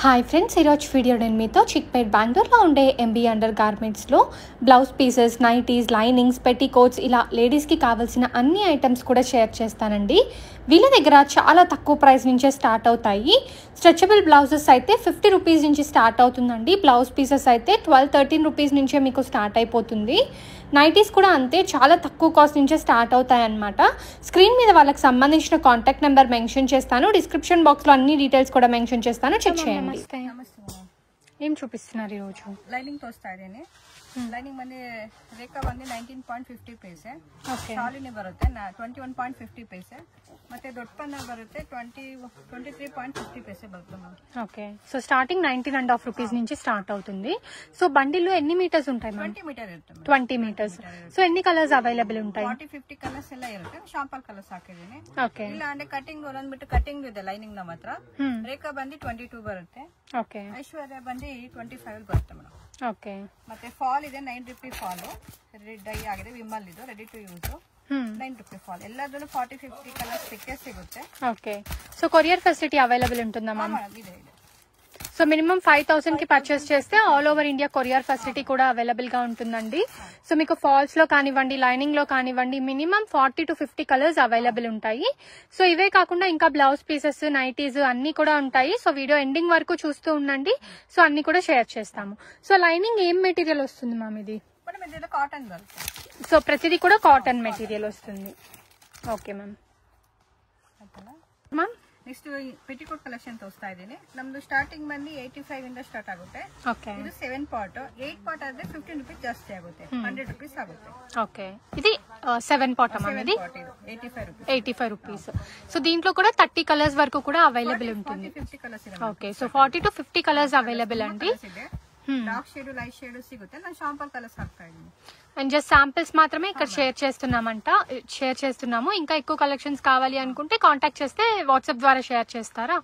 Hi friends, ఈరోజు video నేను మీతో చిక్పేట్ బెంగళూరులో ఉండే ఎంబీ అండర్ గార్మెంట్స్లో blouse pieces, nighties, linings, petticoats ఇలా లేడీస్కి కావాల్సిన అన్ని ఐటమ్స్ కూడా షేర్ చేస్తానండి. వీళ్ళ దగ్గర చాలా తక్కువ ప్రైస్ నుంచే స్టార్ట్ అవుతాయి. స్ట్రెచబుల్ బ్లౌజెస్ అయితే 50 రూపీస్ నుంచి స్టార్ట్ అవుతుందండి. బ్లౌజ్ పీసెస్ అయితే 12-13 రూపీస్ నుంచే మీకు స్టార్ట్ అయిపోతుంది. నైటీస్ కూడా అంతే, చాలా తక్కువ కాస్ట్ నుంచే స్టార్ట్ అవుతాయన్నమాట. స్క్రీన్ మీద వాళ్ళకి సంబంధించిన కాంటాక్ట్ నెంబర్ మెన్షన్ చేస్తాను. డిస్క్రిప్షన్ బాక్స్లో అన్ని డీటెయిల్స్ కూడా మెన్షన్ చేస్తాను, చెక్ చేయండి. ఏం చూపిస్తున్నారు ఈరోజు? ಲೈನಿಂಗ್ ತೋರಿಸ್ತಾ ಇದ್ದೀನಿ. ಲೈನಿಂಗ್ ಬಂದು ರೇಖಾ ಬಂದು 19.50 ಪೈಸೆ, ಶಾಲಿನಿ ಬರುತ್ತೆ 21.50 ಪೈಸೆ, ಮತ್ತೆ ದೊಡ್ಡ ಪನ್ನ ಬರುತ್ತೆ 23.50 పైసే బರುತ್ತೆ ma'am. Okay, so starting 19.5 rupees నుంచి స్టార్ట్ అవుతుంది. సో బండిల్లో ఎన్ని మీటర్స్ ఉంటాయి మ్యామ్? 20 మీటర్ ಇರುತ್ತೆ. 20 మీటర్స్. సో ఎన్ని కలర్స్ అవైలబుల్ ఉంటాయి? 40-50 ಕಲರ್ಸ್ ಎಲ್ಲ ಇರುತ್ತೆ. ಶಾಂಪಲ್ ಕಲರ್ಸ್ ಹಾಕಿದ್ದೀನಿ. ಓಕೆ, ಇಲ್ಲ ಅಂದ್ರೆ ಕಟಿಂಗ್ ಒಂದೊಂದ್ಬಿಟ್ಟು ಕಟಿಂಗ್ ಇದೆ ಲೈನಿಂಗ್ ನಮ್ಮ ಹತ್ರ. ರೇಖಾ ಬಂದು 22 ಬರುತ್ತೆ. ಓಕೆ, ಐಶ್ವರ್ಯ ಬಂದು 25 ಬರುತ್ತೆ ಮೇಡಮ್. ಓಕೆ, ಮತ್ತೆ ಫಾಲ್ ಇದೆ 9 ರೂಪಿ ಫಾಲು, ಡೈ ಆಗಿದೆ, ವಿಮಲ್ ಇದು ready to use 9 rupee fall. ಎಲ್ಲದರಲ್ಲೂ 40-50 ಕಲರ್ಸ್ ಸಿಗುತ್ತೆ. Okay, so courier facility available ఉంటుందా మ్యామ్? ಇದೆ. సో మినిమం 5,000 కి పర్చేస్ చేస్తే all over India courier facility కూడా అవైలబుల్ గా ఉంటుందండి. సో మీకు ఫాల్స్ లో కానివ్వండి, లైనింగ్ లో కానివ్వండి, మినిమం 40-50 కలర్స్ అవైలబుల్ ఉంటాయి. సో ఇవే కాకుండా ఇంకా బ్లౌజ్ పీసెస్, నైటీస్ అన్ని కూడా ఉంటాయి. సో వీడియో ఎండింగ్ వరకు చూస్తూ ఉండండి. సో అన్ని కూడా షేర్ చేస్తాము. సో లైనింగ్ ఏం మెటీరియల్ వస్తుంది మ్యామ్ ఇది? కాటన్ బರುತ್ತೆ. సో ప్రతిదీ కూడా కాటన్ మెటీరియల్ వస్తుంది. Okay ma'am. Ma'am next petticoat collection ತೋರಿಸ್ತಾ ಇದ್ದೀನಿ. ನಮ್ದು ಸ್ಟಾರ್ಟಿಂಗ್ ಬಂದು 85 ಇಂದ ಸ್ಟಾರ್ಟ್ ಆಗುತ್ತೆ. ಇದು 7 ಪಾರ್ಟ್. 8 ಪಾರ್ಟ್ ಆದ್ರೆ 15 ರೂಪೀಸ್ ಜಾಸ್ತಿ ಆಗುತ್ತೆ, 100 ರೂಪೀಸ್ ಆಗುತ್ತೆ. ఓకే, ఇది 7 పార్ట్ మ్యామ్. ఇది 85 రూపీస్. సో దీంట్లో కూడా 30 కలర్స్ వరకు కూడా అవైలబుల్ ఉంటుంది. 50 కలర్స్ ಇದೆ. ఓకే, సో 40-50 కలర్స్ అవైలబుల్ అండి. డార్క్ షేడ్, లైట్ షేడ్ సిಗುತ್ತೆ. ನಾನು ಶಾಂಪಲ್ కలర్స్ ಹಾಕ್ತಾ ಇದ್ದೀನಿ. అండ్ జస్ట్ శాంపిల్స్ మాత్రమే ఇక్కడ షేర్ చేస్తున్నాము. ఇంకా ఎక్కువ కలెక్షన్స్ కావాలి అనుకుంటే కాంటాక్ట్ చేస్తే వాట్సాప్ ద్వారా షేర్ చేస్తారా?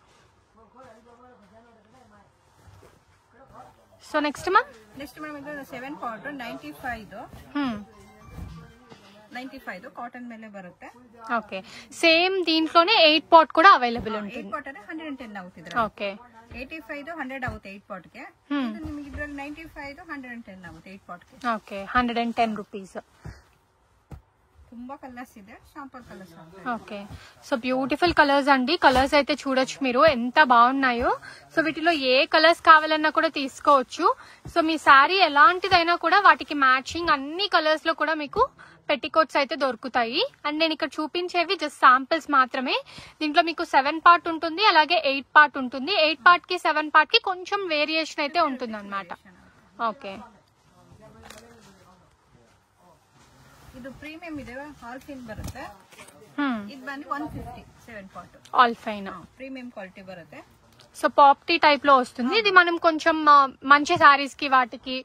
సో నెక్స్ట్ మ్యామ్ ಇದು 7 ಪಾರ್ಟ್ 95 ಕಾಟನ್ ಮೇಲೆ ಬರುತ್ತೆ. ఓకే, సేమ్ దీంట్లోనే 8 పార్ట్ కూడా అవైలబుల్ ఉంటుంది. 8 ಪಾರ್ಟ್ ಅಂದ್ರೆ 110 ಆಗುತ್ತೆ. ఓకే, 85 100 ಆಗುತ್ತೆ 8 ಪಾರ್ಟ್ ಗೆ. ನಿಮಗೆ ಇದರಲ್ಲಿ 95 110 ಆಗುತ್ತೆ 8 ಪಾರ್ಟ್ ಗೆ. Okay, 110 rupees. ತುಂಬಾ కలర్స్ ಇದೆ, sample colours. Okay, so beautiful colours అండి. కలర్స్ అయితే చూడొచ్చు మీరు ఎంత బాగున్నాయో. సో వీటిలో ఏ కలర్స్ కావాలన్నా కూడా తీసుకోవచ్చు. సో మీ శారీ ఎలాంటిదైనా కూడా వాటికి మ్యాచింగ్ అన్ని కలర్స్ లో కూడా మీకు పెట్టికోట్స్ అయితే దొరుకుతాయి. అండ్ నేను ఇక్కడ చూపించేవి జస్ట్ శాంపిల్స్ మాత్రమే. దీంట్లో మీకు 7 పార్ట్ ఉంటుంది, అలాగే 8 పార్ట్ ఉంటుంది. 8 పార్ట్ కి 7 పార్ట్ కి కొంచెం వేరియేషన్ అయితే ఉంటుంది అనమాట. ఓకే, ಇದು ಪ್ರೀಮಿಯಂ ಇದೆ, ಆಲ್ ಫೈನ್ ಬರುತ್ತೆ. ಇದು ಬಂದು 150 7 part all fine premium quality బರುತ್ತೆ. సో పాప్టీ టైప్ లో వస్తుంది. ఇది మనం కొంచెం మంచి సారీస్ కి, వాటికి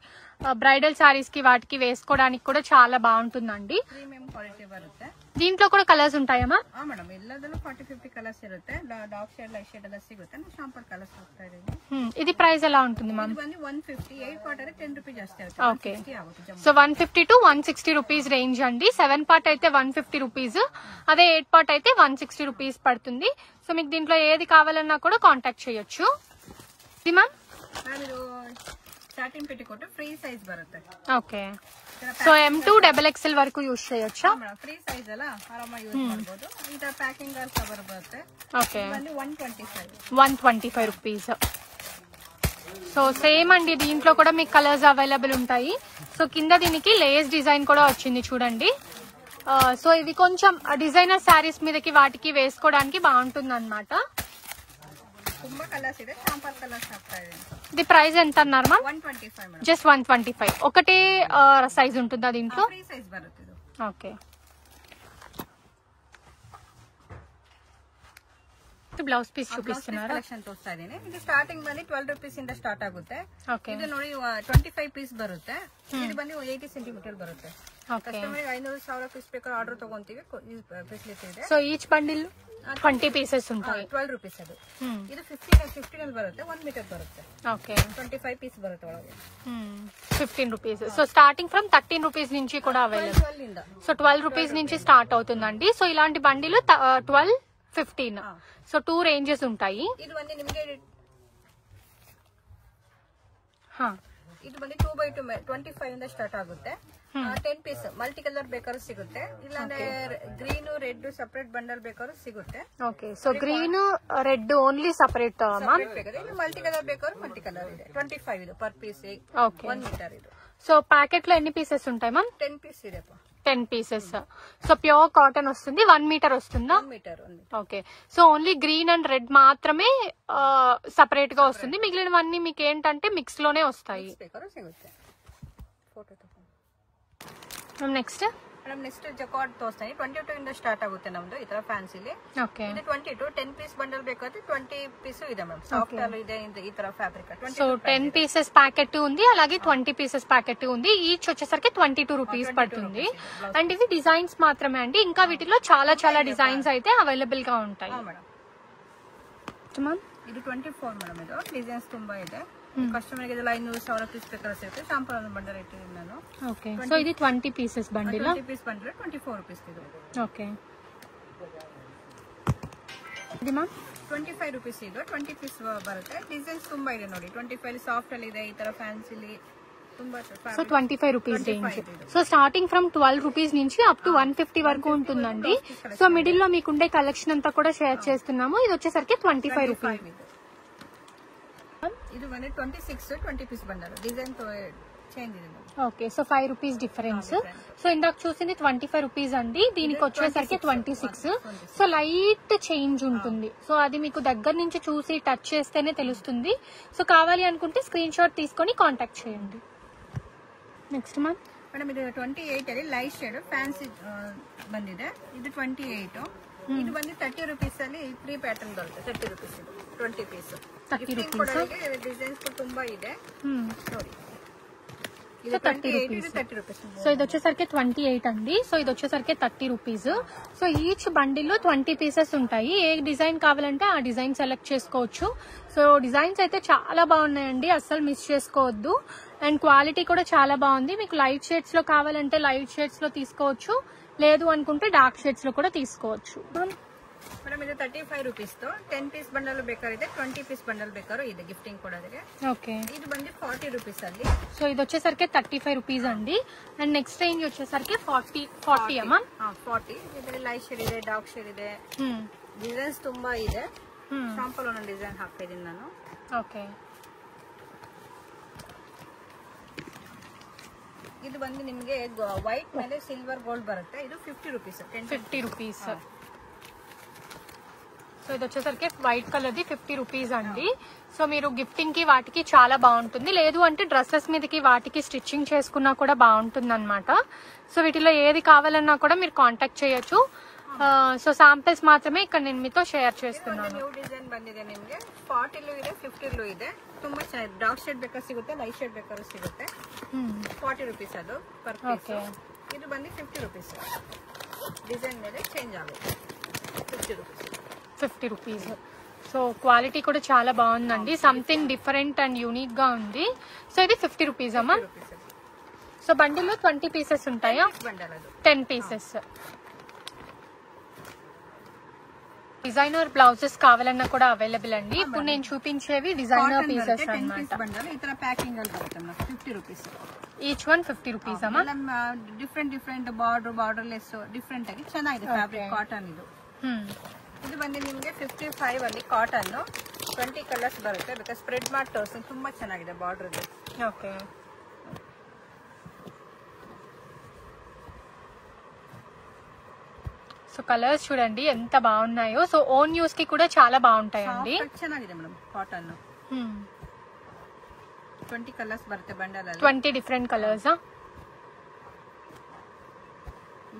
బ్రైడల్ సారీస్ కి వాటికి వేసుకోవడానికి కూడా చాలా బాగుంటుందండి. ప్రీమియం క్వాలిటీ బರುತ್ತೆ. దీంట్లో కూడా కలర్స్ ఉంటాయమ్మా? మేడం ಎಲ್ಲದಲ್ಲೂ 40-50 కలర్స్ ఇರುತ್ತೆ. డార్క్ షేడ్, లైట్ షేడ్ ಎಲ್ಲ ಸಿಗುತ್ತೆ. ನಾನು ಶಾಂಪಲ್ కలర్స్ ಹಾಕ್ತಾ ಇದ್ದೀನಿ. ఇది ప్రైస్ ఎలా ఉంటుంది మ్యామ్? ಇದು ಬಂದು 150. 8 ಪಾರ್ಟ್ అయితే 10 ರೂಪಾಯಿ ಜಾಸ್ತಿ ಆಗುತ್ತೆ. Okay, so 150 to 160 rupees range అండి. 7 పార్ట్ అయితే 150 రూపీస్, అదే 8 పార్ట్ అయితే 160 రూపీస్ పడుతుంది. సో మీకు దీంట్లో ఏది కావాలన్నా కూడా కాంటాక్ట్ చేయొచ్చు. ఇది ma'am starting petticoat free size బರುತ್ತೆ. ఓకే, సో M2 XXL వరకు యూజ్ చేయొచ్చా? ಫ್ರೀ ಸೈಜ್ ಅಲ್ಲ, ಆರಾಮಾಗಿ ಯೂಸ್ ಮಾಡಬಹುದು. ಈ ತರ ಪ್ಯಾಕಿಂಗ್ ಕವರ್ ಬರುತ್ತೆ. Okay, 125 rupees. సో సేమ్ అండి, దీంట్లో కూడా మీకు కలర్స్ అవైలబుల్ ఉంటాయి. సో కింద దీనికి లేస్ డిజైన్ కూడా వచ్చింది చూడండి. సో ఇది కొంచెం డిజైనర్ శారీస్ మీదకి వాటికి వేసుకోవడానికి బాగుంటుంది అనమాట. ತುಂಬಾ కలర్స్ ಇದೆ, ಶಾಂಪಲ್ కలర్స్ ಹಾಕ್ತಾ ಇದ್ದೀನಿ. ఇది ప్రైస్ ఎంత అన్నారు మ్యామ్? 125 జస్ట్ 125. ఒకటే సైజ్ ఉంటుందా దీంట్లో? ఫ్రీ సైజ్ బರುತ್ತೆ ఇది. ఓకే, బ్లౌజ్ పీస్ చూపిస్తున్నారా? ಕಲೆಕ್ಷನ್ ತೋರಿಸ್ತಾ ಇದ್ದೀನಿ. ಇದು ಸ್ಟಾರ್ಟಿಂಗ್ ಬಂದು 12 ರೂಪೀಸ್ ಇಂದ ಸ್ಟಾರ್ಟ್ ಆಗುತ್ತೆ. ಓಕೆ, ಇದು ನೋಡಿ 25 ಪೀಸ್ ಬರುತ್ತೆ. ಇದು ಬಂದು 80 ಸೆಂಟಿಮೀಟರ್ ಬರುತ್ತೆ. ಕಸ್ಟಮರ್ 500,000 ಪೀಸ್ ಬೇಕಾದ್ರೆ ಆರ್ಡರ್ ತಗೊಂತೀವಿ, ಫೆಸಿಲಿಟಿ ಇದೆ. సో ఈచ్ బండిల్ 20 పీసెస్ ఉంటాయి. 12 ರೂಪೀಸ್ ಅದು. ಇದು 15 ಬರುತ್ತೆ, 1 ಮೀಟರ್ ಬರುತ್ತೆ. ఓకే, 25 పీస్ బರುತ್ತೆ ಒಳಗೆ. 15 rupees. So starting from 13 rupees నుంచి కూడా అవైలబుల్. సో 12 రూపీస్ నుంచి స్టార్ట్ అవుతుందండి. సో ఇలాంటి బండిలు 12, 15. సో 2 రేంజెస్ ఉంటాయి. ఇది నిಮಗೆ ಇದು ಬಂದು 2x2 25 ಇಂದ ಸ್ಟಾರ್ಟ್ ಆಗುತ್ತೆ. 10 ಪೀಸ್ ಮಲ್ಟಿ ಕಲರ್ ಬೇಕಾದ್ರೂ ಸಿಗುತ್ತೆ, ಇಲ್ಲಾಂದ್ರೆ ಗ್ರೀನ್ ರೆಡ್ ಸಪರೇಟ್ ಬಂಡಲ್ ಬೇಕಾದ್ರೂ ಸಿಗುತ್ತೆ. Okay, so green red only separate ಬೇಕಾದ್ರೆ ಇದು ಮಲ್ಟಿ ಕಲರ್ ಬೇಕಾದ್ರೂ ಮಲ್ಟಿ ಕಲರ್ ಇದೆ. 25 ಇದು ಪರ್ ಪೀಸ್ 1 ಮೀಟರ್ ಇದು. సో ప్యాకెట్ లో ఎన్ని పీసెస్ ఉంటాయి మ్యామ్? 10 పీస్ ಇದೆ 10 పీసెస్. సో ప్యూర్ కాటన్ వస్తుంది. 1 మీటర్ వస్తుందా? 1 మీటర్ ఉంది. Okay, so only green and red మాత్రమే సపరేట్ గా వస్తుంది, మిగిలినవన్నీ మీకు ఏంటంటే మిక్స్ లోనే వస్తాయి. నెక్స్ట్ ನೆಕ್ಸ್ಟ್ ಜಕಾರ್ಡ್ ತೋರಿಸ್ತೀನಿ. 22 ಇಂದ ಸ್ಟಾರ್ಟ್ ಆಗುತ್ತೆ ನಮ್ದು ಈ ತರ ಫ್ಯಾನ್ಸಿಲಿ. ಓಕೆ, ಇದು 22 10 ಪೀಸ್ ಬಂಡಲ್ ಬೇಕಾದ್ರೆ 20 ಪೀಸ್ ಇದೆ ಮ್ಯಾಮ್. ಸಾಫ್ಟ್ ಅಲ್ಲಿ ಇದೆ ಈ ತರ ಫ್ಯಾಬ್ರಿಕ್. సో 10 పీసెస్ ప్యాకెట్ ఉంది, అలాగే 20 పీసెస్ ప్యాకెట్ ఉంది. ఈచ్ వచ్చేసరికి 22 రూపీస్ పడుతుంది. అండ్ ఇవి డిజైన్స్ మాత్రమే అండి, ఇంకా వీటిలో చాలా చాలా డిజైన్స్ అయితే అవైలబుల్ గా ఉంటాయి. ಇದು 24 ಮೇಡಮ್. ಇದು ಡಿಸೈನ್ಸ್ ತುಂಬಾ ಇದೆ. కస్టమర్ కి 500 పీస్ ಬೇಕಾದ್ರೆ ಸಿಗುತ್ತೆ. ಶಾಂಪಲ್ ಬಂಡಲ್ ಇಟ್ಟಿದ್ದೀನಿ ನಾನು. ఓకే, సో ఇది 20 pieces bundle. 20 piece bundle 24 rupees ಇದು. ఓకే, ఇది ಮ್ಯಾಮ್ 25 రూపీస్ ಇದು. 20 పీಸ್ ಬರುತ್ತೆ. ಡಿಸೈನ್ಸ್ ತುಂಬಾ ಇದೆ ನೋಡಿ. 25 ಸಾಫ್ಟ್ ಅಲ್ಲಿ ಇದೆ, ಈ ತರ ಫ್ಯಾನ್ಸಿಲಿ ತುಂಬಾ. So 25 rupees range. So starting from 12 rupees నుంచి అప్ టు 150 వరకు ఉంటుందండి. సో మిడిల్ లో మీకు ఉండే కలెక్షన్ అంతా కూడా షేర్ చేస్తున్నాము. ఇది వచ్చేసరికి 25 రూపీస్. ಇದು ಬಂದ್ರೆ 26 20 పీస్ ಬಂಡಲ್. డిజైన్ తో చేంజ్ ಇದೆ. Okay, so 5 rupees difference. So ఇందాక చూసింది 25 రూపీస్ అండి, దీనికి వచ్చేసరికి 26. సో లైట్ చేంజ్ ఉంటుంది. సో అది మీకు దగ్గర నుంచి చూసి టచ్ చేస్తేనే తెలుస్తుంది. సో కావాలి అనుకుంటే స్క్రీన్ షాట్ తీసుకొని కాంటాక్ట్ చేయండి. నెక్స్ట్ మ్యామ్ ಮೇಡಮ್ ಇದು 28 ಅಲ್ಲಿ ಲೈಟ್ ಶೇಡ್ ಫ್ಯಾನ್ಸಿ ಬಂದಿದೆ. ಇದು 28. ಇದು ಬಂದು 30 ರೂಪೀಸ್ ಅಲ್ಲಿ 3 ಪ್ಯಾಟರ್ನ್ ಬರುತ್ತೆ. 30 ರೂಪೀಸ್ ಇದು 20 ಪೀಸ್. 30 ರೂಪೀಸ್. ಡಿಸೈನ್ಸ್ ತುಂಬಾ ಇದೆ ನೋಡಿ. So 30 rupees. సో ఇది వచ్చేసరికి 28 అండి. సో ఇది వచ్చేసరికి 30 రూపీస్. సో ఈచ్ బండిల్లో 20 పీసెస్ ఉంటాయి. ఏ డిజైన్ కావాలంటే ఆ డిజైన్ సెలెక్ట్ చేసుకోవచ్చు. సో డిజైన్స్ అయితే చాలా బాగున్నాయండి, అస్సలు మిస్ చేసుకోవద్దు. అండ్ క్వాలిటీ కూడా చాలా బాగుంది. మీకు లైట్ షేడ్స్ లో కావాలంటే లైట్ షేడ్స్ లో తీసుకోవచ్చు, లేదు అనుకుంటే డార్క్ షేడ్స్ లో కూడా తీసుకోవచ్చు. ಮೇಡಮ್ ಇದು 35 ರೂಪೀಸ್ 10 ಪೀಸ್ ಬಂಡಲ್ ಬೇಕಾದ್ರೆ 20 ಪೀಸ್ ಬಂಡಲ್ ಬೇಕಾದ್ರೂ ಇದೆ ಗಿಫ್ಟಿಂಗ್ ಕೊಡೋದಕ್ಕೆ. ఓకే, ఇది ಬಂದು 40 ರೂಪೀಸ್ ಅಲ್ಲಿ. సో ఇది వచ్చేసరికి 35 రూపీస్ అండి. అండ్ నెక్స్ట్ రేంజ్ వచ్చేసరికి 40 అమ్మా. 40. ಇದರಲ್ಲಿ ಲೈಟ್ ಶೇಡ್ ಇದೆ, ಡಾರ್ಕ್ ಶೇಡ್ ಇದೆ, ಡಿಸೈನ್ಸ್ ತುಂಬಾ ಇದೆ. ಶಾಂಪಲ್ ಒಂದು ಡಿಸೈನ್ ಹಾಕಿದ್ದೀನಿ ನಾನು. ಓಕೆ, ಇದು ಬಂದು ನಿಮಗೆ ವೈಟ್ ಮೇಲೆ ಸಿಲ್ವರ್ ಗೋಲ್ಡ್ ಬರುತ್ತೆ. ಇದು 50 ರೂಪೀಸ್. 50 రూపీస్. సో ఇది వచ్చేసరికి వైట్ కలర్ ది 50 రూపీస్ అండి. సో మీరు గిఫ్టింగ్ కి వాటికి చాలా బాగుంటుంది, లేదు అంటే డ్రెస్సెస్ మీదకి వాటికి స్టిచ్చింగ్ చేసుకున్నా కూడా బాగుంటుంది అనమాట. సో వీటిలో ఏది కావాలన్నా కూడా మీరు కాంటాక్ట్ చేయొచ్చు. సో శాంపిల్స్ మాత్రమే ఇక్కడ నేను మీతో షేర్ చేస్తున్నాను. న్యూ డిజైన్ ಬಂದಿದೆ ನಿಮಗೆ. 40 లో ಇದೆ, 50 లో ಇದೆ. ತುಂಬಾ ಚೆನ್ನಾಗಿ ಡಾರ್ಕ್ ಶೇಡ್ ಬೇಕಾದ್ರೂ ಸಿಗುತ್ತೆ, ಲೈಟ್ ಶೇಡ್ ಬೇಕಾದ್ರೂ ಸಿಗುತ್ತೆ. 40 ರೂಪೀಸ್ ಅದು ಪರ್ ಪೀಸ್. ಇದು ಬಂದು 50 ರೂಪೀಸ್. డిజైన్ ಮೇಲೆ చేంజ్ ಆಗುತ್ತೆ. 50 రూపీస్. సో క్వాలిటీ కూడా చాలా బాగుందండి, సంథింగ్ డిఫరెంట్ అండ్ యూనిక్ గా ఉంది. సో ఇది 50 రూపీస్ అమ్మా. సో బండిల్లో 20 పీసెస్ ఉంటాయా? 10 పీసెస్. డిజైనర్ బ్లౌజెస్ కావాలన్నా కూడా అవైలబుల్ అండి. ఇప్పుడు నేను చూపించేవి డిజైనర్ పీసెస్ అన్నమాట. ఈచ్ వన్ 50 రూపీస్ అమ్మా. ಡಿಫ್ರೆಂಟ್ ಬಾರ್ಡರ್ಲೆಸ್ ಡಿಫ್ರೆಂಟ್ ಆಗಿ ಚೆನ್ನಾಗಿದೆ ಫ್ಯಾಬ್ರಿಕ್. ಕಾಟನ್ ಇದು. ಇದು ಬಂದು ನಿಮಗೆ 55 ಅಲ್ಲಿ ಕಾಟನ್ 20 ಕಲರ್ಸ್ ಬರುತ್ತೆ. ಬಿಕಾಸ್ ಸ್ಪ್ರೆಡ್ ಮಾಡಿ ತೋರಿಸಿ ತುಂಬಾ ಚೆನ್ನಾಗಿದೆ ಬಾರ್ಡರ್. ಓಕೆ, సో కలర్స్ చూడండి ఎంత బాగున్నాయో. సో ఓన్ యూస్ కి కూడా చాలా బాగుంటాయండి. ಚೆನ್ನಾಗಿದೆ ಮೇಡಮ್ ಕಾಟನ್. 20 ಕಲರ್ಸ್ ಬರುತ್ತೆ ಬಂಡಲ್ ಅಲ್ಲಿ. 20 ಡಿಫರೆಂಟ್ ಕಲರ್ಸ್.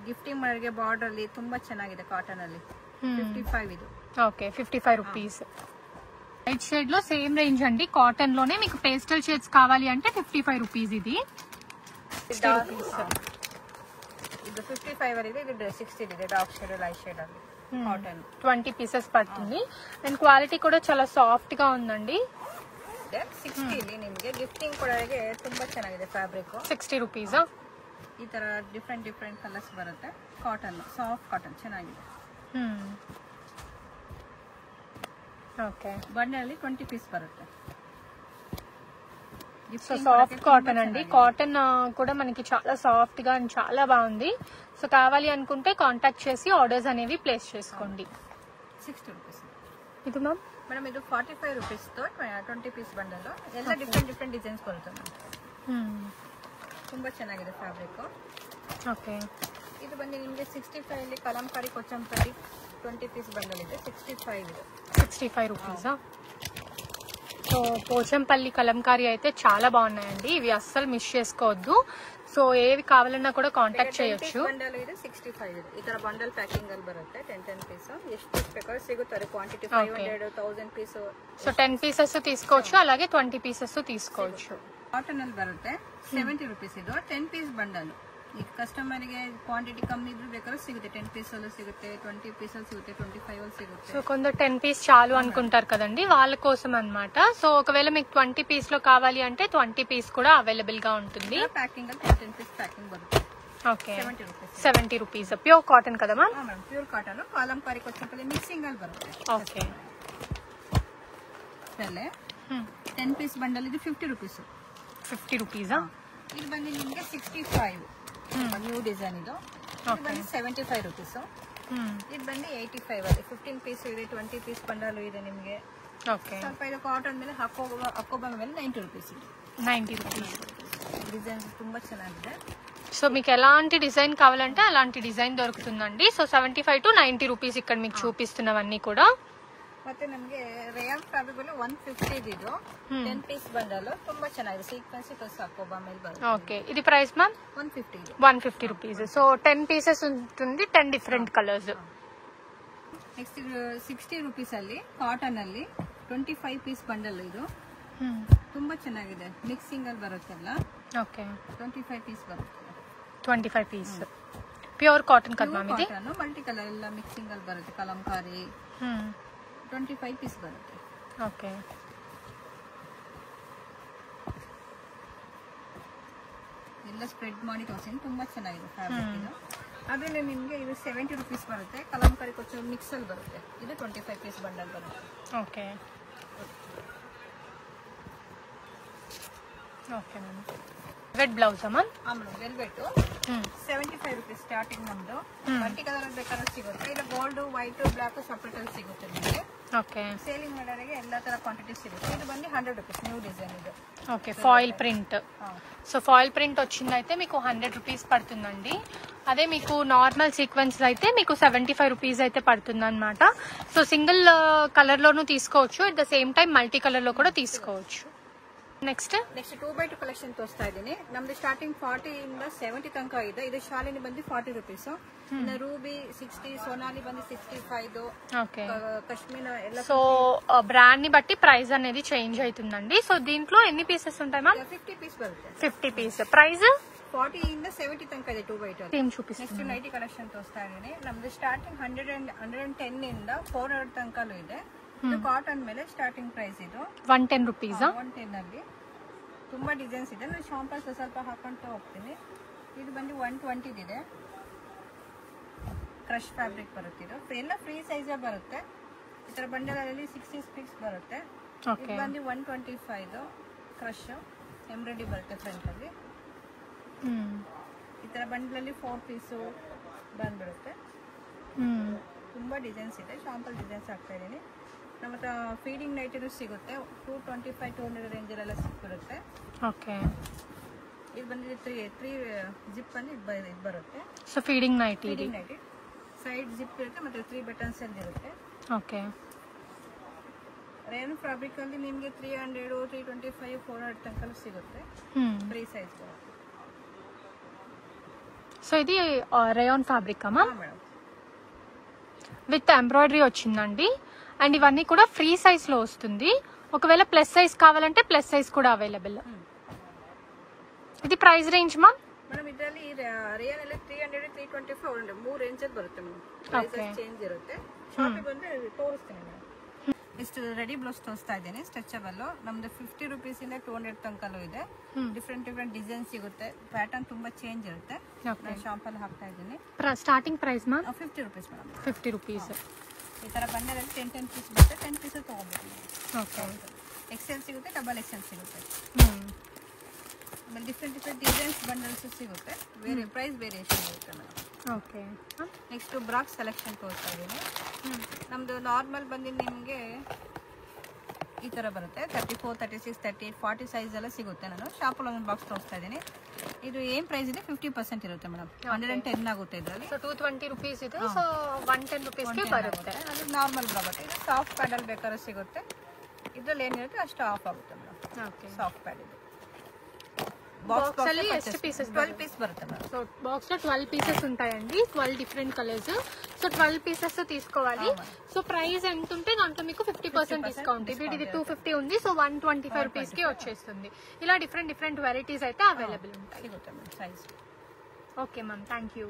ಗಿಫ್ಟಿಂಗ್ ಮಾಡಿಗೆ ಬಾರ್ಡರ್ ಅಲ್ಲಿ ತುಂಬಾ ಚೆನ್ನಾಗಿದೆ ಕಾಟನ್ ಅಲ್ಲಿ. 55 ಇದು. Okay, 55 rupees. లైట్ షేడ్ లో సేమ్ రేంజ్ అండి. కాటన్ లోనే మీకు పేస్టల్ షేడ్స్ కావాలి అంటే 55 రూపీస్. ఇది 55 ಅಲ್ಲಿ ಇದೆ. ಇದು 60 ಇದೆ. ಡಾರ್ಕ್ ಶೇಡ್ ಲೈಟ್ ಶೇಡ್ ಅಲ್ಲಿ కాటన్ 20 పీసెస్ పడుతుంది. అండ్ క్వాలిటీ కూడా చాలా సాఫ్ట్ గా ఉందండి. 60 ಇಲ್ಲಿ ನಿಮಗೆ ಗಿಫ್ಟಿಂಗ್ ಕೊಡೋರಿಗೆ ತುಂಬಾ ಚೆನ್ನಾಗಿದೆ ಫ್ಯಾಬ್ರಿಕ್. 60 రూపీస్. ಈ ತರ ಡಿಫ್ರೆಂಟ್ ಕಲರ್ಸ್ ಬರುತ್ತೆ. ಕಾಟನ್ ಸಾಫ್ಟ್ ಕಾಟನ್ ಚೆನ್ನಾಗಿದೆ. ఓకే, ಬಂಡಲ್ ಅಲ್ಲಿ 20 ಪೀಸ್ ಬರುತ್ತೆ. సో సాఫ్ట్ కాటన్ అండి. కాటన్ కూడా మనకి చాలా సాఫ్ట్ గా అండ్ చాలా బాగుంది. సో కావాలి అనుకుంటే కాంటాక్ట్ చేసి ఆర్డర్స్ అనేవి ప్లేస్ చేసుకోండి. 60 rupees ಇದು ಮ್ಯಾಮ್ ಮೇಡಮ್ ಇದು 45 rupees 20 ಪೀಸ್ ಬಂಡಲ್ ಎಲ್ಲ ಡಿಫ್ರೆಂಟ್ ಡಿಸೈನ್ಸ್ ಬರುತ್ತೆ ಮ್ಯಾಮ್. ತುಂಬಾ ಚೆನ್ನಾಗಿದೆ ಫ್ಯಾಬ್ರಿಕ್. ಓಕೆ, ಇದು ಬಂದು ನಿಮಗೆ 65 ಅಲ್ಲಿ ಕಲಂಕಾರಿ ಕೊಚ್ಚಂಪಲ್ಲಿ 20 ಪೀಸ್ ಬಂಡಲ್ ಇದೆ. 65 రూపీసా? సో పోచంపల్లి కలంకారీ అయితే చాలా బాగున్నాయండి. ఇవి అస్సలు మిస్ చేసుకోవద్దు. సో ఏవి కావాలన్నా కూడా కాంటాక్ట్ చేయొచ్చు. ಬಂಡಲ್ ಇದೆ 65 ಈ ತರ ಬಂಡಲ್ ಪ್ಯಾಕಿಂಗ್ ಅಲ್ಲಿ ಬರುತ್ತೆ. 10 ಪೀಸ್ ಎಷ್ಟು ಪೀಸ್ ಬೇಕಾದ್ರೂ ಸಿಗುತ್ತದೆ. Quantity 500 1000 piece. సో 10 పీసెస్ తీసుకోవచ్చు, అలాగే 20 పీసెస్ తీసుకోవచ్చు. ಕಾಟನ್ ಅಲ್ಲಿ ಬರುತ್ತೆ 70 rupees ಇದು 10 ಪೀಸ್ ಬಂಡಲ್. ಈ ಕಸ್ಟಮರ್ ಗೆ ಕ್ವಾಂಟಿಟಿ ಕಮ್ಮಿ ಇದ್ರೂ ಬೇಕಾದ್ರೂ ಸಿಗುತ್ತೆ. 10 ಪೀಸ್ ಅಲ್ಲೂ ಸಿಗುತ್ತೆ, 20 ಪೀಸ್ ಅಲ್ಲಿ ಸಿಗುತ್ತೆ, 25 ಅಲ್ಲಿ ಸಿಗುತ್ತೆ. సో కొందరు 10 పీస్ చాలు అనుకుంటారు కదండి, వాళ్ళ కోసం అన్నమాట. సో ఒకవేళ మీకు 20 పీస్ లో కావాలి అంటే 20 పీస్ కూడా అవైలబుల్ గా ఉంటుంది. ప్యాకింగ్ ಅಲ್ಲಿ 10 పీస్ ప్యాకింగ్ బರುತ್ತೆ. Okay, 70 rupees. ప్యూర్ కాటన్ కదా ma'am? Madam pure cotton kalamkari కొచ్చినప్పుడు మిక్సింగ్ ಅಲ್ಲಿ ಬರುತ್ತೆ. ఓకే, ಪೆಲೆ 10 ಪೀಸ್ ಬಂಡಲ್ ಇದು 50 rupees. 50 రూపీసా? ಇದು ಬಂದು ನಿಮಗೆ 65 ನ್ಯೂ ಡಿಸೈನ್ ಇದು. ಇದು ಬಂದು 75 rupees. ಇದು ಬಂದು 85 ಅಲ್ಲಿ 15 ಪೀಸ್ ಇದೆ, 20 ಪೀಸ್ ಬಂಡಲ್ ಇದೆ ನಿಮಗೆ. ఓకే, ಸ್ವಲ್ಪ ಇದು ಕಾಟನ್ ಮೇಲೆ ಹಾಕೋಬ ಮೇಲೆ 90 rupees ಇದೆ. 90 రూపీస్. డిజైన్ ತುಂಬಾ ಚೆನ್ನಾಗಿದೆ. సో మీకు ఎలాంటి డిజైన్ కావాలంటే అలాంటి డిజైన్ దొరుకుతుందండి. సో 75 to 90 రూపీస్ ఇక్కడ మీకు చూపిస్తున్నవన్నీ కూడా. ಮತ್ತೆ ನಮಗೆ ರೇಯಾನ್ ಫ್ಯಾಬ್ರಿಕ್ ಅಲ್ಲಿ 150 ಇದು 10 ಪೀಸ್ ಬಂಡಲ್ ತುಂಬಾ ಚೆನ್ನಾಗಿದೆ. ಸೀಕ್ವೆನ್ಸ್ ಪ್ಲಸ್ ಹಾಕೋಬ ಮೇಲೆ ಬರುತ್ತೆ. ఓకే, ఇది ప్రైస్ మ్యామ్? 150 ఇది 150 రూపీస్. సో 10 పీసెస్ ఉంటుంది, 10 డిఫరెంట్ కలర్స్. ನೆಕ್ಸ್ಟ್ 60 rupees ಅಲ್ಲಿ ಕಾಟನ್ ಅಲ್ಲಿ 25 ಪೀಸ್ ಬಂಡಲ್ ಇದು ತುಂಬಾ ಚೆನ್ನಾಗಿದೆ. ಮಿಕ್ಸಿಂಗ್ ಅಲ್ಲಿ ಬರುತ್ತಲ್ಲ. ఓకే, 25 ಪೀಸ್ ಬರುತ್ತೆ. 25 పీస్ ప్యూర్ కాటన్ కదా మ్యామ్ ఇది? ಮಲ್ಟಿ ಕಲರ್ ಎಲ್ಲ ಮಿಕ್ಸಿಂಗ್ ಅಲ್ಲಿ ಬರುತ್ತೆ. ಕಲಂಕಾರಿ 25 ಪೀಸ್ ಬರುತ್ತೆ. ఓకే, ಎಲ್ಲ ಸ್ಪ್ರೆಡ್ ಮಾಡಿ ತೋರಿಸಿ ತುಂಬಾ ಚೆನ್ನಾಗಿದೆ ಫ್ಯಾಬ್ರಿಕ್ ಇದು. ಅದ್ರಲ್ಲಿ ನಿಮಗೆ ಇದು 70 rupees ಬರುತ್ತೆ. ಕಲಂಕಾರಿ ಕೊಚ್ಚು ಮಿಕ್ಸ್ ಅಲ್ಲಿ ಬರುತ್ತೆ. ಇದು 25 ಪೀಸ್ ಬಂಡಲ್ ಬರುತ್ತೆ. Okay, okay ma'am. Wet blouse ma'am? ಆಮೇಲೆ ವೆಲ್ವೆಟ್ 75 rupees ಸ್ಟಾರ್ಟಿಂಗ್ ನಮ್ದು. ಮಲ್ಟಿ ಕಲರ್ ಬೇಕಾದ್ರೆ ಸಿಗುತ್ತೆ. ಇಲ್ಲ ಗೋಲ್ಡ್ ವೈಟ್ ಬ್ಲಾಕ್ ಸಪರೇಟ್ ಅಲ್ಲಿ ಸಿಗುತ್ತೆ ನಿಮಗೆ. ఓకే, ಸೇಲಿಂಗ್ ಮಾಡೋರಿಗೆ ಎಲ್ಲ ತರ ಕ್ವಾಂಟಿಟಿ ಸಿಗುತ್ತೆ. ಇದು ಬಂದು 100 rupees ನ್ಯೂ ಡಿಸೈನ್ ಇದು. Okay, foil print. So foil print వచ్చిందైతే మీకు 100 రూపీస్ పడుతుందండి. అదే మీకు నార్మల్ సీక్వెన్స్ అయితే మీకు 75 రూపీస్ అయితే పడుతుంది అనమాట. సో సింగిల్ కలర్ లోనూ తీసుకోవచ్చు, at the same time multi colour లో కూడా తీసుకోవచ్చు. ನೆಕ್ಸ್ಟ್ 2x2 ಕಲೆಕ್ಷನ್ ತೋರಿಸ್ತಾ ಇದ್ದೀನಿ. ನಮ್ದು ಸ್ಟಾರ್ಟಿಂಗ್ 40 ಇಂದ 70 ತನಕ ಇದೆ. ಇದು ಶಾಲಿನಿ ಬಂದು 40 rupees. ಇನ್ನು ರೂಬಿ 60, ಸೋನಾಲಿ ಬಂದು 65. ఓకే, ಕಶ್ಮೀರ ಎಲ್ಲ. సో బ్రాండ్ ని బట్టి ప్రైస్ అనేది చేంజ్ అవుతుందండి. సో దీంట్లో ఎన్ని పీసెస్ ఉంటాయి మ్యామ్? 50 పీస్ ಬರುತ್ತೆ. 50 పీస్. ప్రైస్ 40 ಇಂದ 70 ತನಕ ಇದೆ 2x2. ఏం చూపిస్తుంది? ನೆಕ್ಸ್ಟ್ ನೈಟಿ ಕಲೆಕ್ಷನ್ ತೋರಿಸ್ತಾ ಇದ್ದೀನಿ. ನಮ್ದು ಸ್ಟಾರ್ಟಿಂಗ್ 110 ಇಂದ 400 ತನಕಲೂ ಇದೆ. ಇದು ಕಾಟನ್ ಮೇಲೆ ಸ್ಟಾರ್ಟಿಂಗ್ ಪ್ರೈಸ್ ಇದು 110 ರೂಪೀಸ್. 110 ಅಲ್ಲಿ ತುಂಬಾ ಡಿಸೈನ್ಸ್ ಇದೆ. ನಾನು ಶಾಂಪಲ್ಸ್ ಸ್ವಲ್ಪ ಹಾಕೊಂತ ಹೋಗ್ತೀನಿ. ಇದು ಬಂದು 120 ಇದೆ. ಕ್ರಶ್ ಫ್ಯಾಬ್ರಿಕ್ ಬರುತ್ತೆ. ಇದು ಎಲ್ಲ ಫ್ರೀ ಸೈಜ್ ಬರುತ್ತೆ. ಈ ತರ ಬಂಡಲ್ ಅಲ್ಲಿ 60 ಪೀಸ್ ಬರುತ್ತೆ. ಇದು ಬಂದು 125 ಕ್ರಶ್ ಎಂಬ್ರಾಯ್ಡರಿ ಬರುತ್ತೆ ಫ್ರಂಟ್ ಅಲ್ಲಿ. ಈ ತರ ಬಂಡಲ್ ಅಲ್ಲಿ 4 ಪೀಸ್ ಬಂದ್ಬಿಡುತ್ತೆ. ತುಂಬಾ ಡಿಸೈನ್ಸ್ ಇದೆ. ಶಾಂಪಲ್ ಡಿಸೈನ್ಸ್ ಹಾಕ್ತಾ ಇದೀನಿ. ನಮ್ಮ ಹತ್ರ ಫೀಡಿಂಗ್ ನೈಟಿನೂ ಸಿಗುತ್ತೆ. 225 200 ರೇಂಜ್ ಎಲ್ಲ ಸಿಕ್ಬಿಡುತ್ತೆ. ಓಕೆ, ಇದು ಬಂದಿದೆ 3 ಜಿಪ್ ಅಲ್ಲಿ ಇದು ಬರುತ್ತೆ. So feeding nightie side zip ಇರುತ್ತೆ ಮತ್ತೆ 3 ಬಟನ್ಸ್ ಅಲ್ಲಿ ಇರುತ್ತೆ. ಓಕೆ, ರೇಯಾನ್ ಫ್ಯಾಬ್ರಿಕ್ ಅಲ್ಲಿ ನಿಮಗೆ 300 325 400 ತನಕ ಸಿಗುತ್ತೆ. ಫ್ರೀ ಸೈಜ್ ಬರುತ್ತೆ. సో ఇది రేయాన్ ఫ్యాబ్రిక్ అమ్మా? మేడం విత్ ఎంబ్రాయిడరీ వచ్చిందండి. అండ్ ఇవన్నీ కూడా ఫ్రీ సైజ్ లో వస్తుంది. ఒకవేళ ప్లస్ సైజ్ కావాలంటే ప్లస్ సైజ్ కూడా అవైలబుల్. ఇది ప్రైస్ రేంజ్ మా? ಮೇಡಮ್ ಇದರಲ್ಲಿ ರೇಯಾನ್ ಅಲ್ಲಿ 300 325 400 ಮೂರು ರೇಂಜ್ ಅಲ್ಲಿ ಬರುತ್ತೆ ಮೇಡಮ್. ಪ್ರೈಸ್ ಚೇಂಜ್ ಇರುತ್ತೆ. ಶಾಪಿಗೆ ಬಂದ್ರೆ ತೋರಿಸ್ತೀನಿ ಮೇಡಮ್. ಇಷ್ಟು ರೆಡಿ ಬ್ಲೌಸ್ ತೋರಿಸ್ತಾ ಇದ್ದೀನಿ. ಸ್ಟ್ರೆಚಬಲ್ ನಮ್ದು 50 rupees ಇಂದ 200 ತನಕಲೂ ಇದೆ. ಡಿಫ್ರೆಂಟ್ ಡಿಸೈನ್ ಸಿಗುತ್ತೆ. ಪ್ಯಾಟರ್ನ್ ತುಂಬಾ ಚೇಂಜ್ ಇರುತ್ತೆ. ನಾನು ಶಾಂಪಲ್ ಹಾಕ್ತಾ ಇದ್ದೀನಿ. ಸ್ಟಾರ್ಟಿಂಗ್ ಪ್ರೈಸ್ ಮಾ? 50 rupees ಮೇಡಮ್. 50 rupees. ಈ ತರ ಬಂಡಲಲ್ಲಿ 10 ಪೀಸ್ ಬರುತ್ತೆ. 10 ಪೀಸ್ ತಗೋಬೇಕು. ಓಕೆ, ಎಕ್ಸೆಲ್ ಸಿಗುತ್ತೆ, ಡಬಲ್ ಎಕ್ಸೆಲ್ ಸಿಗುತ್ತೆ. ಡಿಫ್ರೆಂಟ್ ಡಿಫ್ರೆಂಟ್ ಡಿಸೈನ್ಸ್ ಬಂಡಲ್ಸ್ ಸಿಗುತ್ತೆ, ಬೇರೆ ಪ್ರೈಸ್ ವೇರಿಯೇಷನ್ ಇರುತ್ತೆ ಮೇಡಮ್. ಓಕೆ. ನೆಕ್ಸ್ಟ್ ಬ್ರಾಕ್ ಸೆಲೆಕ್ಷನ್ ತೋರಿಸ್ತಾ ಇದ್ದೀನಿ. ನಮ್ಮದು ನಾರ್ಮಲ್ ಬಂದು ನಿಮಗೆ ಈ ಥರ ಬರುತ್ತೆ, 34, 36, 38, 40 ಸೈಜ್ ಎಲ್ಲ ಸಿಗುತ್ತೆ. ನಾನು ಶಾಪಲ್ಲಿ ಒಂದು ಬಾಕ್ಸ್ ತೋರಿಸ್ತಾ ಇದ್ದೀನಿ. ಇದು ಏನು ಪ್ರೈಸ್ ಇದೆ 50% ಇರುತ್ತೆ ಮೇಡಮ್. 110 ಆಗುತ್ತೆ ಇದರಲ್ಲಿ. ಸೊ 220 ರುಪೀಸ್ ಇದೆ, ಸೊ 110 ರುಪೀಸ್ಗೆ ಬರುತ್ತೆ. ಅದು ನಾರ್ಮಲ್ ಬರುತ್ತೆ. ಇದು ಸಾಫ್ಟ್ ಪ್ಯಾಡಲ್ ಬೇಕಾದ್ರೆ ಸಿಗುತ್ತೆ. ಇದರಲ್ಲಿ ಏನಿರುತ್ತೆ ಅಷ್ಟು ಆಫ್ ಆಗುತ್ತೆ ಮೇಡಮ್. ಓಕೆ. ಸಾಫ್ಟ್ ಪ್ಯಾಡ್ ಇದು ಬಾಕ್ಸ್ ಅಲ್ಲಿ ಎಷ್ಟು ಪೀಸಸ್? 12 ಪೀಸ್ ಬರುತ್ತೆ ಮೇಡಮ್. సో బాక్స్ లో 12 పీసెస్ ఉంటాయండి, 12 డిఫరెంట్ కలర్స్. సో 12 పీసెస్ తీసుకోవాలి. సో ప్రైస్ ఎంత ఉంటే దాంట్లో మీకు 50% డిస్కౌంట్. ఇది 250 ఉంది, సో 125 రూపీస్ కి వచ్చేస్తుంది. ఇలా డిఫరెంట్ డిఫరెంట్ వెరైటీస్ అయితే అవైలబుల్ ఉంటాయి. Size. Okay ma'am, thank you.